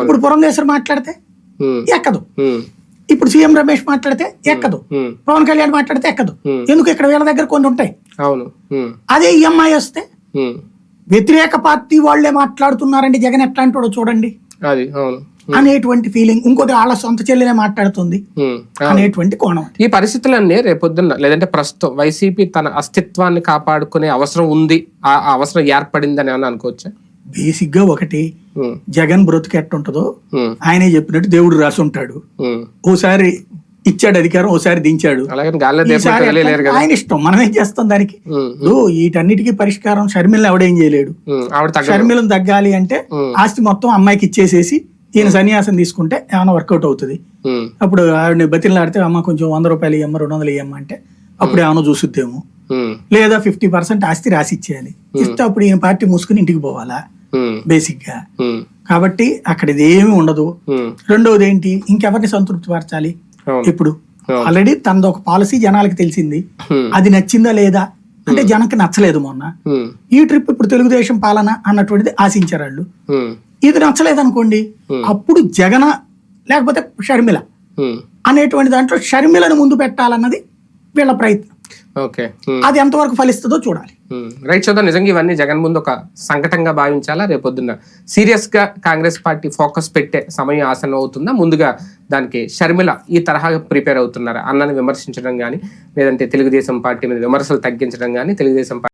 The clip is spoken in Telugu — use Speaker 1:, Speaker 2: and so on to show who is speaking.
Speaker 1: ఇప్పుడు పురంధేశ్వరి మాట్లాడితే ఎక్కదు, ఇప్పుడు సీఎం రమేష్ మాట్లాడితే ఎక్కదు, పవన్ కళ్యాణ్ మాట్లాడితే ఎక్కదు. ఎందుకు? ఇక్కడ వీళ్ళ దగ్గర కొన్ని ఉంటాయి. అదే ఈఎంఐ వస్తే వ్యతిరేక పార్టీ వాళ్లే మాట్లాడుతున్నారండి, జగన్ ఎట్లాంటి వాడు చూడండి అనేటువంటి ఫీలింగ్. ఇంకోటి వాళ్ళ సొంత చెల్లెలే మాట్లాడుతుంది అనేటువంటి కోణం.
Speaker 2: ఈ పరిస్థితులన్నీ రేపొద్దున్న లేదంటే ప్రస్తుతం వైసీపీ తన అస్తిత్వాన్ని కాపాడుకునే అవసరం ఉంది, ఆ అవసరం ఏర్పడిందని అని అనుకోవచ్చా?
Speaker 1: బేసిక్ గా ఒకటి, జగన్ బ్రతుకు ఎట్టుంటదో ఆయనే చెప్పినట్టు దేవుడు రాసి ఉంటాడు. ఓసారి ఇచ్చాడు అధికారం, ఓసారి దించాడు, ఆయన ఇష్టం. మనం ఏం చేస్తాం దానికి? వీటన్నిటికీ పరిష్కారం షర్మిలను ఎవడేం చేయలేడు. షర్మిలను తగ్గాలి అంటే ఆస్తి మొత్తం అమ్మాయికి ఇచ్చేసేసి ఈయన సన్యాసం తీసుకుంటే ఏమైనా వర్కౌట్ అవుతుంది. అప్పుడు ఆవిడని బతిలాడితే అమ్మ కొంచెం 100 రూపాయలు ఇయ్యమ్మ, 200 ఇయ్యమ్మ అంటే అప్పుడు ఏమైనా చూసుద్దేమో. లేదా 50% ఆస్తి రాసి ఇచ్చేయాలి. ఇస్తే అప్పుడు ఈయన పార్టీ మూసుకుని ఇంటికి పోవాలా బేసిక్ గా. కాబట్టి అక్కడ ఇది ఏమి ఉండదు. రెండవది ఏంటి, ఇంకెవరిని సంతృప్తి పరచాలి? ఇప్పుడు ఆల్రెడీ తనది ఒక పాలసీ జనాలకి తెలిసింది, అది నచ్చిందా లేదా అంటే జనంకి నచ్చలేదు. మొన్న ఈ ట్రిప్ ఇప్పుడు తెలుగుదేశం పాలన అన్నటువంటిది ఆశించారు వాళ్ళు, ఇది నచ్చలేదు అనుకోండి, అప్పుడు జగన లేకపోతే షర్మిల అనేటువంటి దాంట్లో షర్మిలను ముందు పెట్టాలన్నది వీళ్ళ ప్రయత్నం. అది ఎంతవరకు ఫలిస్తుందో చూడాలి.
Speaker 2: రైట్ చూద్దాం. నిజంగా ఇవన్నీ జగన్ ముందు ఒక సంకటంగా భావించాలా, రేపొద్దున్న సీరియస్ గా కాంగ్రెస్ పార్టీ ఫోకస్ పెట్టే సమయం ఆసనం అవుతుందా, ముందుగా దానికి షర్మిల ఈ తరహాగా ప్రిపేర్ అవుతున్నారా అన్నని విమర్శించడం కానీ, లేదంటే తెలుగుదేశం పార్టీ మీద విమర్శలు తగ్గించడం కానీ, తెలుగుదేశం